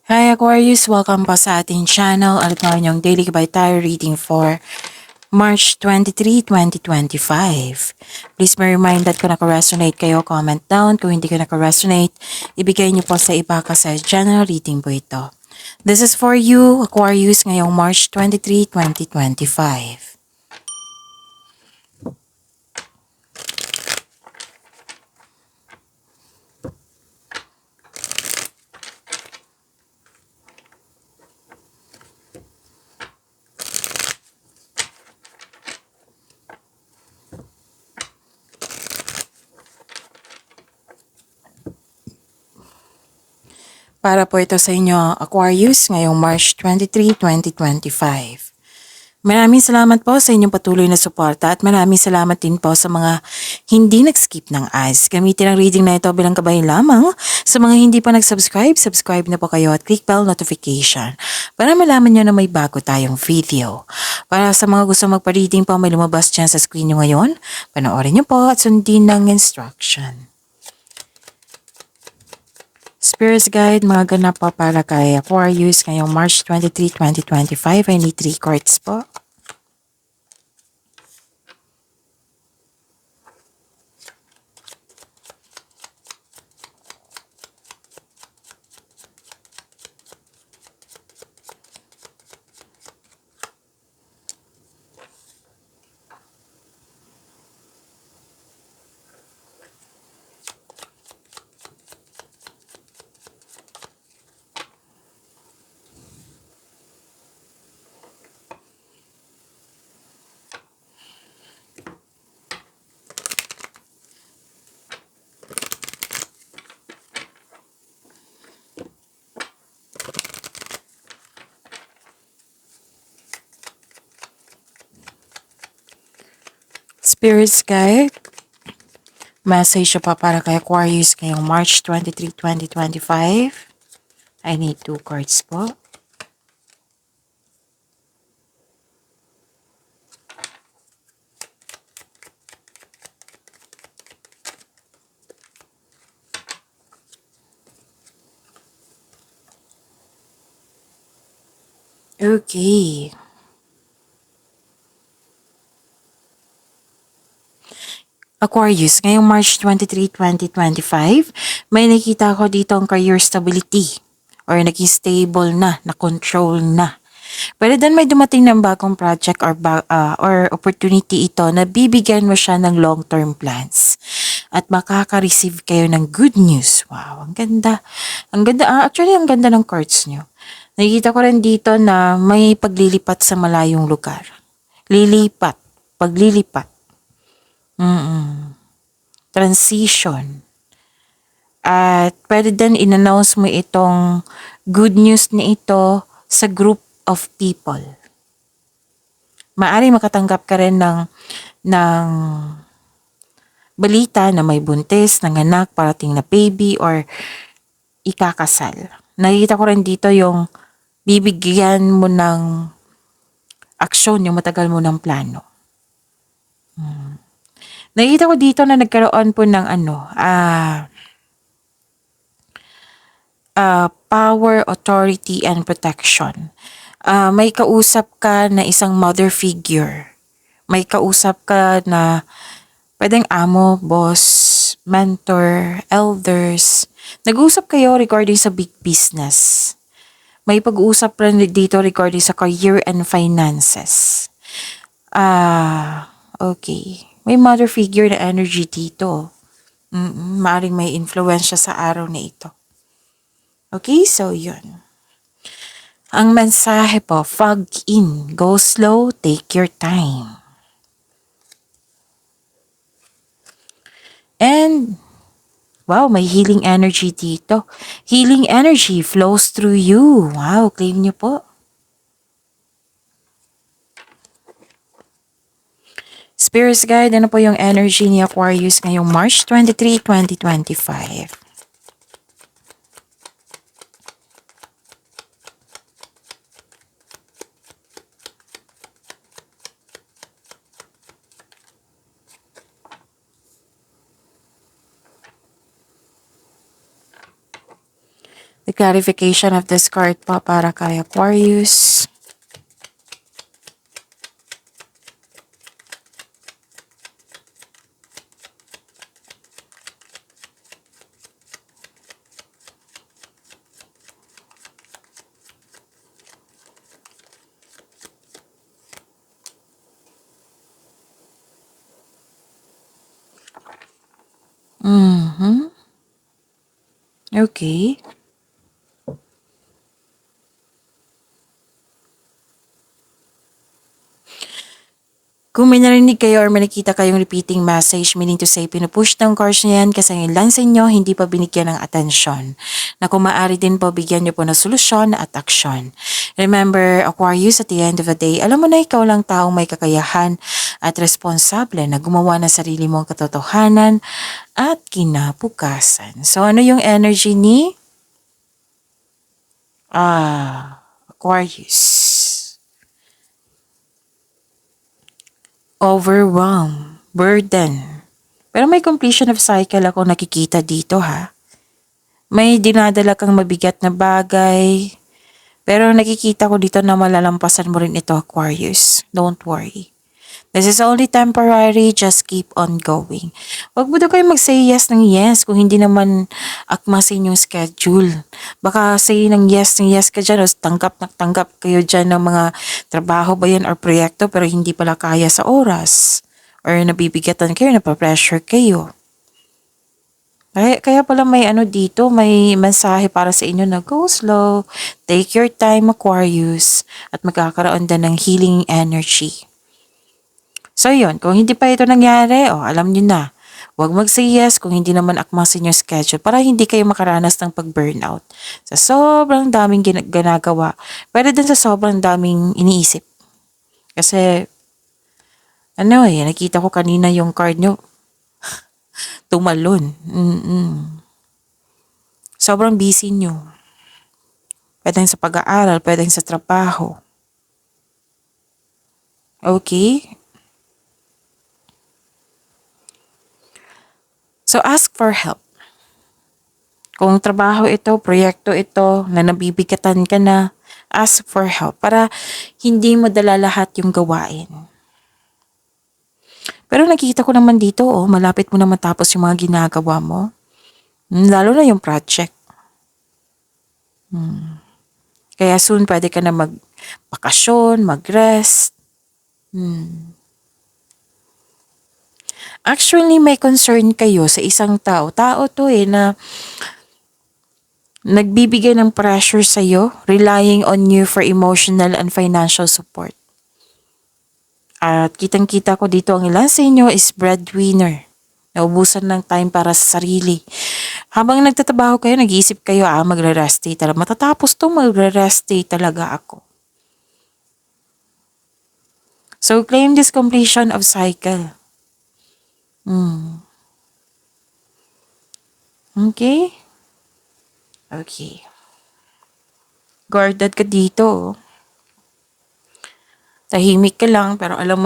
Hi Aquarius! Welcome po sa ating channel. At po yung daily by tarot reading for March 23, 2025. Please be reminded kung naka-resonate kayo, comment down. Kung hindi ko naka-resonate, ibigay niyo po sa iba kasi general reading po ito. This is for you, Aquarius, ngayong March 23, 2025. Para po ito sa inyo, Aquarius, ngayong March 23, 2025. Maraming salamat po sa inyong patuloy na suporta at maraming salamat din po sa mga hindi nag-skip ng ads. Gamitin ang reading na ito bilang gabay lamang. Sa mga hindi pa nag-subscribe, subscribe na po kayo at click bell notification para malaman nyo na may bago tayong video. Para sa mga gusto magpa-reading po, may lumabas dyan sa screen nyo ngayon. Panoorin nyo po at sundin ng instruction. Spirits Guide, mga ganap po para kay Aquarius ngayong March 23, 2025. I need 3 cards po. Spirits Guide, message pa para kay Aquarius ngayong March 23, 2025. I need 2 cards po. Okay. Aquarius, ngayong March 23, 2025, may nakita ko dito ang career stability or naging stable na, na-control na. Pero then may dumating ng bagong project or opportunity ito na bibigyan mo siya ng long-term plans. At makaka-receive kayo ng good news. Wow, ang ganda. Ang ganda, actually ang ganda ng cards nyo. Nakikita ko rin dito na may paglilipat sa malayong lugar. Lilipat, paglilipat. Transition. At pwede din in-announce mo itong good news na ito sa group of people. Maaring makatanggap ka rin ng balita na may buntis, nanganak, parating na baby, or ikakasal. Nakikita ko rin dito yung bibigyan mo ng aksyon, yung matagal mo ng plano. Nakikita ko dito na nagkaroon po ng power, authority, and protection. May kausap ka na isang mother figure. May kausap ka na pwedeng amo, boss, mentor, elders. Nag-uusap kayo regarding sa big business. May pag-uusap rin dito regarding sa career and finances. Okay. May mother figure na energy dito. Maaring may influensya sa araw na ito. Okay, so yun. Ang mensahe po, fog in, go slow, take your time. And, wow, may healing energy dito. Healing energy flows through you. Wow, claim nyo po. Spirits Guide, ano po yung energy ni Aquarius ngayong March 23, 2025? The clarification of this card po para kay Aquarius. Okay. Kung may narinig kayo or may nakita kayong repeating message, meaning to say, pinupush ng cards niya yan kasi ang ilan sa inyo hindi pa binigyan ng atensyon. Na kung maaari din po, bigyan niyo po ng solusyon at aksyon. Remember, Aquarius, at the end of the day, alam mo na ikaw lang taong may kakayahan at responsable na gumawa ng sarili mong katotohanan at kinabukasan. So, ano yung energy ni Aquarius? Overwhelm, burden. Pero may completion of cycle ako nakikita dito ha. May dinadala kang mabigat na bagay. Pero nakikita ko dito na malalampasan mo rin ito, Aquarius. Don't worry. This is only temporary, just keep on going. Huwag mo daw kayo mag-say yes ng yes kung hindi naman akma sa inyong schedule. Baka say ng yes ka dyan o tanggap kayo dyan ng mga trabaho ba yan or proyekto pero hindi pala kaya sa oras. Or nabibigatan kayo, napapressure kayo. Kaya pala may dito, may mensahe para sa inyo na go slow, take your time Aquarius at magkakaroon din ng healing energy. So yun, kung hindi pa ito nangyari, alam niyo na. Huwag mag-say yes kung hindi naman akma sa inyong schedule para hindi kayo makaranas ng pag-burnout. Sa sobrang daming ginagawa, pwede din sa sobrang daming iniisip. Kasi, nakita ko kanina yung card nyo, tumalon. Sobrang busy nyo. Pwedeng sa pag-aaral, pwedeng sa trabaho. Okay? So, ask for help. Kung trabaho ito, proyekto ito, na nabibigatan ka na, ask for help para hindi mo dala lahat yung gawain. Pero nakikita ko naman dito, malapit mo na matapos yung mga ginagawa mo. Lalo na yung project. Kaya soon pwede ka na mag-bakasyon, mag-rest. Actually, may concern kayo sa isang tao. Tao to na nagbibigay ng pressure sa'yo, relying on you for emotional and financial support. At kitang-kita ko dito ang ilan sa inyo is breadwinner. Naubusan ng time para sa sarili. Habang nagtatrabaho kayo, nag-iisip kayo, magre-rest day talaga. Matatapos to, magre-rest day talaga ako. So, claim this completion of cycle. Okay? Okay. Guarded ka dito. Tahimik ka lang pero alam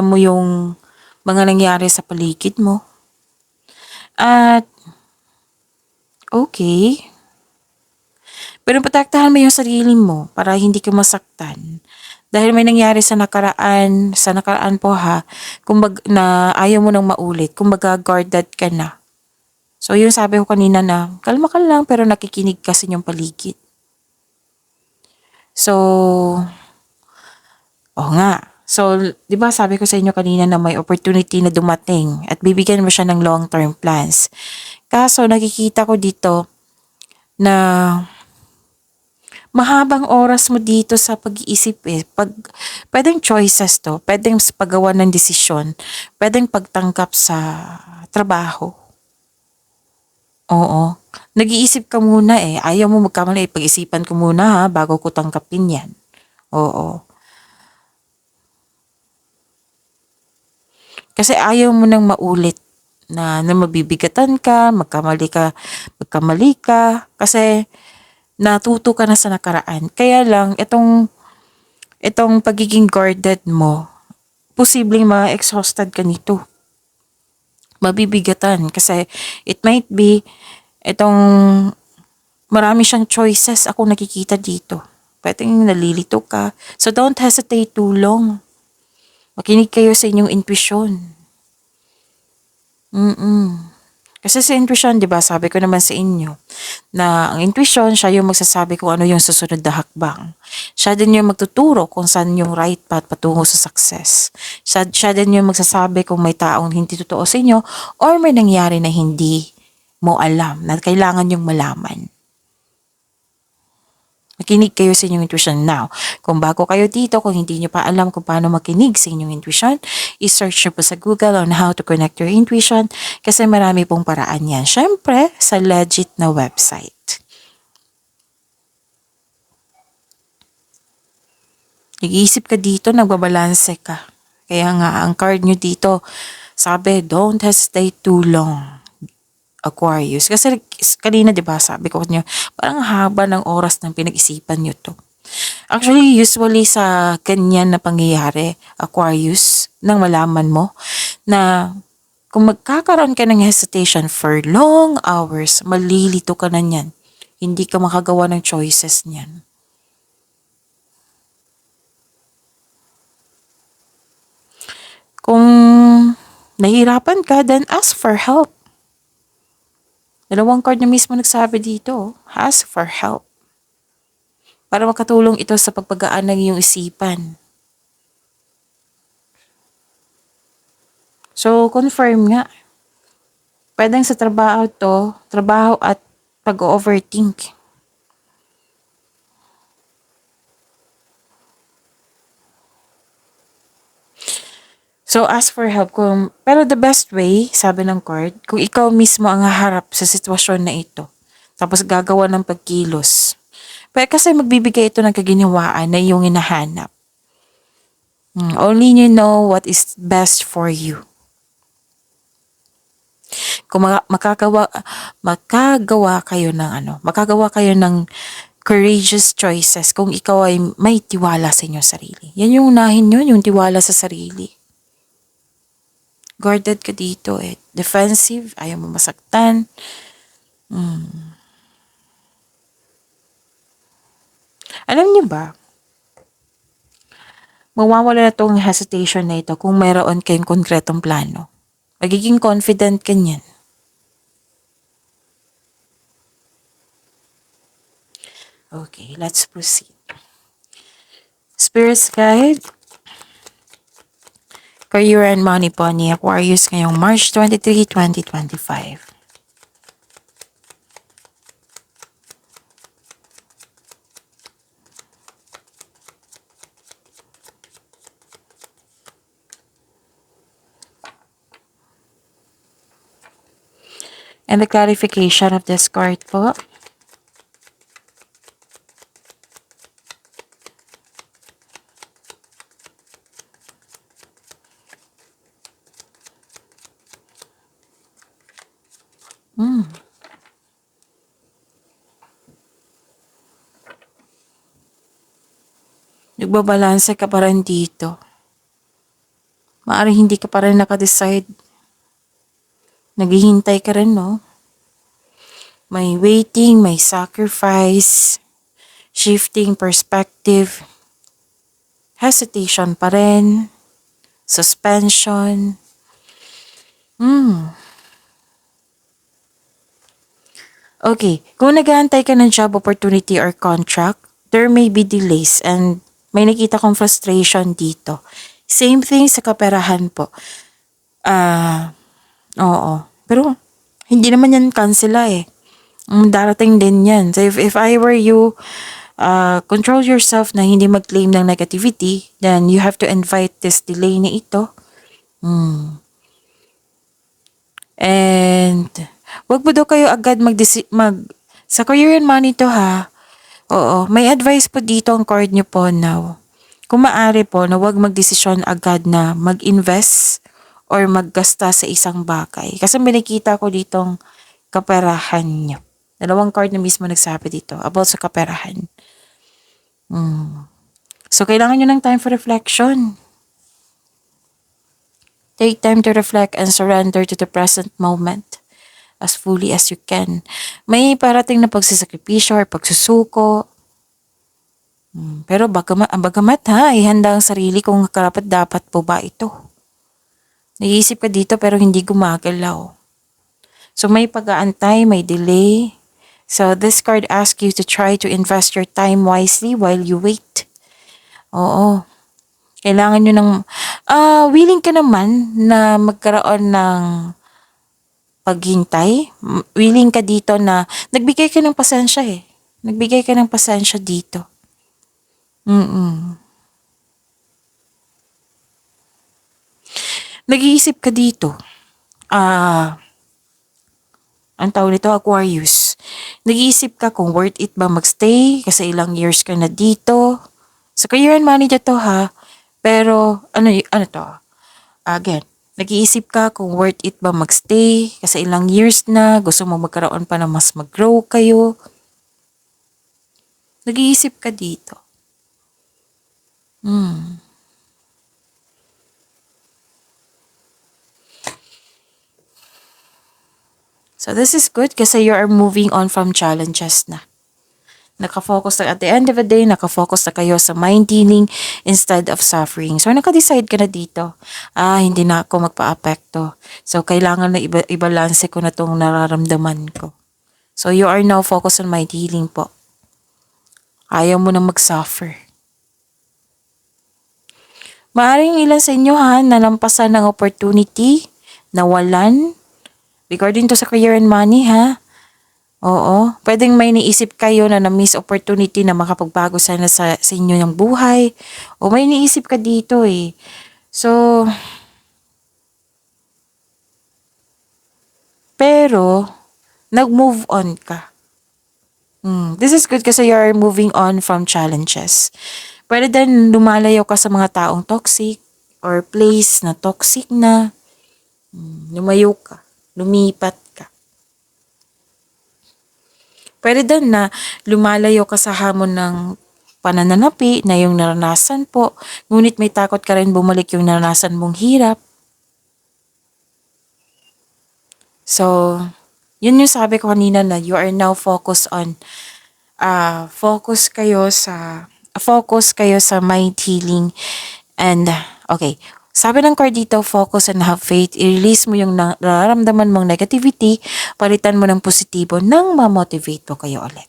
mo yung mga nangyari sa paligid mo. At okay. Pero protektahan mo yung sarili mo para hindi ka masaktan. Dahil may nangyari sa nakaraan po na ayaw mo nang maulit, kumbaga guarded ka na. So yung sabi ko kanina na, kalma ka lang pero nakikinig ka sa inyong paligid. So, So, di ba sabi ko sa inyo kanina na may opportunity na dumating at bibigyan mo siya ng long-term plans. Kaso nakikita ko dito na mahabang oras mo dito sa pag-iisip pwedeng choices to, pwedeng paggawa ng desisyon, pwedeng pagtanggap sa trabaho. Oo. Nag-iisip ka muna ayaw mo magkamali, pag-isipan ko muna bago ko tanggapin yan. Oo. Kasi ayaw mo nang maulit na mabibigatan ka, magkamali ka, kasi natuto ka na sa nakaraan. Kaya lang, itong pagiging guarded mo, posibleng ma-exhausted ka nito. Mabibigatan kasi it might be Marami siyang choices ako nakikita dito. Pwedeng nalilito ka. So don't hesitate too long. Makinig kayo sa inyong intuition. Kasi sa intuition, di ba, sabi ko naman sa inyo, na ang intuition, siya yung magsasabi kung ano yung susunod na hakbang. Siya din yung magtuturo kung saan yung right path patungo sa success. Siya din yung magsasabi kung may taong hindi totoo sa inyo or may nangyari na hindi mo alam, na kailangan yung malaman. Makinig kayo sa inyong intuition now. Kung bago kayo dito, kung hindi nyo pa alam kung paano makinig sa inyong intuition, i-search nyo po sa Google on how to connect your intuition kasi marami pong paraan yan. Syempre, sa legit na website. Nag-iisip ka dito, nagbabalanse ka. Kaya nga, ang card nyo dito, sabi, don't hesitate too long. Aquarius. Kasi kanina, di ba, sabi ko niyo, parang haba ng oras ng pinag-isipan niyo to. Actually, usually sa ganyan na pangyayari, Aquarius, nang malaman mo na kung magkakaroon ka ng hesitation for long hours, malilito ka na niyan. Hindi ka makagawa ng choices niyan. Kung nahihirapan ka, then ask for help. Dalawang card na mismo nagsabi dito, ask for help. Para makatulong ito sa pagpagaan ng iyong isipan. So, confirm nga. Pwedeng sa trabaho to, trabaho at pag-overthink. So, ask for help. Pero the best way, sabi ng card, kung ikaw mismo ang haharap sa sitwasyon na ito, tapos gagawa ng pagkilos. Pero kasi magbibigay ito ng kaginhawaan na iyong hinahanap. Only you know what is best for you. Kung makagawa kayo ng courageous choices kung ikaw ay may tiwala sa inyong sarili. Yan yung unahin yun, yung tiwala sa sarili. Guarded ka dito eh. Defensive, ayaw mo masaktan. Alam niyo ba, mawawala na tong hesitation na ito kung mayroon kayong konkretong plano. Magiging confident ka niyan. Okay, let's proceed. Spirit's Guide, Career and Money po ni Aquarius ngayong March 23, 2025. And the clarification of this card po. Nagbabalanse ka pa rin dito. Maaaring hindi ka pa rin nakadecide. Naghihintay ka rin, no? May waiting, may sacrifice, shifting perspective, hesitation pa rin, suspension. Okay, kung nag-aantay ka ng job opportunity or contract, there may be delays and may nakita kong frustration dito. Same thing sa kaperahan po. Oo. Pero, hindi naman yan cancela eh. Darating din yan. So, if I were you, control yourself na hindi mag-claim ng negativity, then you have to invite this delay na ito. And, wag mo daw kayo agad sa career and money to ha. Oo, may advice po dito ang card nyo po now. Kung maaari po na wag magdesisyon agad na mag-invest or maggasta sa isang bagay. Kasi may nakita ko ditong kaperahan nyo. Dalawang card na mismo nagsabi dito about sa kaperahan. So, kailangan nyo ng time for reflection. Take time to reflect and surrender to the present moment. as fully as you can. May parating na pagsasakripisyo or pagsusuko. Pero bagamat ha, ihanda ang sarili kung karapat dapat po ba ito. Nag-iisip ka dito pero hindi gumagalaw. So may pag-aantay, may delay. So this card asks you to try to invest your time wisely while you wait. Oo. Kailangan nyo ng, willing ka naman na magkaroon ng paghintay. Willing ka dito na, nagbigay ka ng pasensya eh. Nagbigay ka ng pasensya dito. Nag-iisip ka dito. Ang tawag nito, Aquarius. Nag-iisip ka kung worth it ba magstay kasi ilang years ka na dito. Sa career and money na to ha. Pero, ano to? Again, nag-iisip ka kung worth it ba magstay kasi ilang years na, gusto mo magkaroon pa na mas mag-grow kayo. Nag-iisip ka dito. So this is good kasi you are moving on from challenges na. Nakafocus na, at the end of the day, nakafocus na kayo sa mind healing instead of suffering. So nakadecide ka na dito, hindi na ako magpa-apekto. So kailangan na ibalanse ko na tong nararamdaman ko. So you are now focused on mind healing po. Ayaw mo na mag-suffer. Maaring ilan sa inyo nalampasan ng opportunity, nawalan, regarding to sa career and money ha. Oo, pwedeng may niisip kayo na na-miss opportunity na makapagbago sana sa inyo ng buhay. O may niisip ka dito eh. So, pero, nag-move on ka. This is good kasi you're moving on from challenges. Pwede din lumalayo ka sa mga taong toxic or place na toxic na. Lumayo ka. Lumipat ka. Pwede din na lumalayo ka sa hamon ng pananalapi na yung naranasan po. Ngunit may takot ka rin bumalik yung naranasan mong hirap. So, yun yung sabi ko kanina na you are now focused on, focus kayo sa mind healing. And, okay, sabi ng card dito, focus and have faith. I-release mo yung nararamdaman mong negativity, palitan mo ng positibo nang ma-motivate po kayo ulit.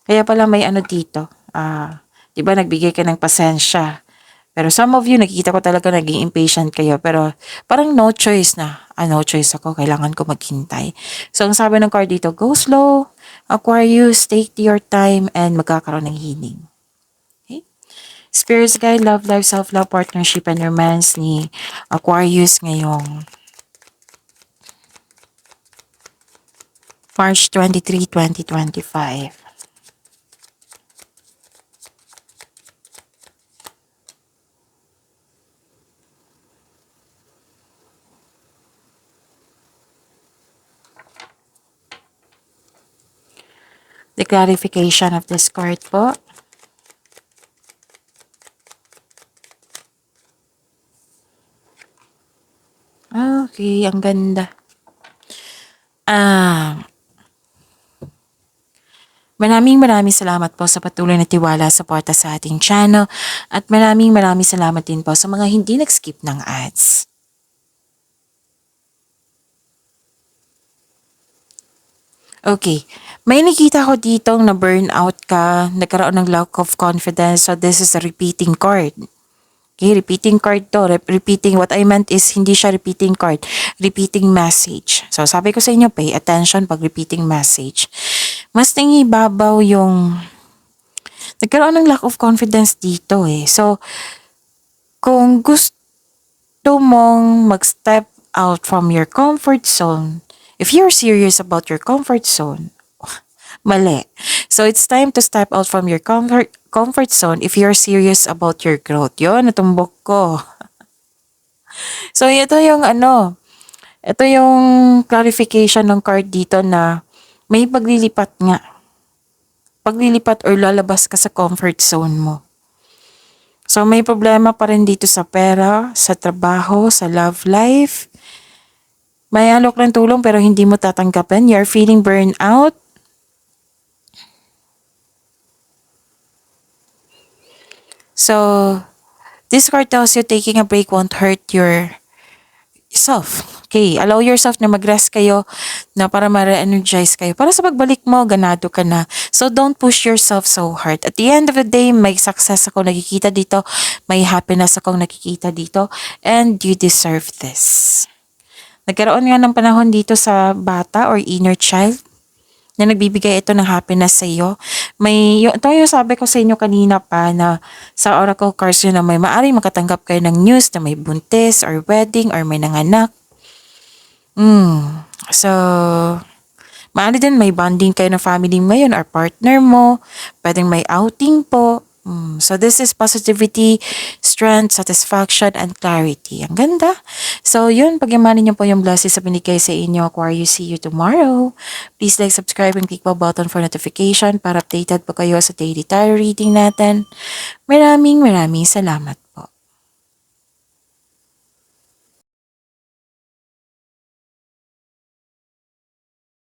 Kaya pala may dito, di ba nagbigay ka ng pasensya. Pero some of you, nakikita ko talaga naging impatient kayo. Pero parang no choice na. No choice ako. Kailangan ko maghintay. So, ang sabi ng card dito, go slow, Aquarius, take your time, and magkakaroon ng healing. Okay? Spirits guide, love life, self-love, partnership, and romance ni Aquarius ngayong March 23, 2025. The clarification of this card po. Okay, ang ganda. Maraming salamat po sa patuloy na tiwala sa suporta sa ating channel at maraming salamat din po sa mga hindi nag-skip ng ads. Okay, may nakita ko ditong na burnout ka, nagkaroon ng lack of confidence, so this is a repeating card. Okay, repeating card to. Repeating, what I meant is hindi siya repeating card, repeating message. So sabi ko sa inyo, pay attention pag repeating message. Mas nangibabaw yung nagkaroon ng lack of confidence dito eh. So, kung gusto mong mag-step out from your comfort zone, if you're serious about your comfort zone, mali. So, it's time to step out from your comfort zone if you're serious about your growth. Yun, natumbok ko. So, ito yung ito yung clarification ng card dito na may paglilipat nga. Paglilipat or lalabas ka sa comfort zone mo. So, may problema pa rin dito sa pera, sa trabaho, sa love life. May alok ng tulong pero hindi mo tatanggapin. You're feeling burnout. So, this card tells you taking a break won't hurt yourself. Okay, allow yourself na mag-rest kayo na para ma-re-energize kayo. Para sa pagbalik mo, ganado ka na. So, don't push yourself so hard. At the end of the day, may success ako nakikita dito. May happiness akong nakikita dito. And you deserve this. Nagkaroon nga ng panahon dito sa bata or inner child na nagbibigay ito ng happiness sa iyo. Ito yung sabi ko sa inyo kanina pa na sa oracle cards yun na may maaaring makatanggap kayo ng news na may buntis or wedding or may nanganak. So, maaari din may bonding kayo ng family mo yun or partner mo. Pwedeng may outing po. So, this is positivity, strength, satisfaction, and clarity. Ang ganda. So, yun. Pagyamanin niyo po yung blessings sa binigay sa inyo. Aquarius, see you tomorrow. Please like, subscribe, and click po button for notification para updated po kayo sa daily tarot reading natin. Maraming salamat.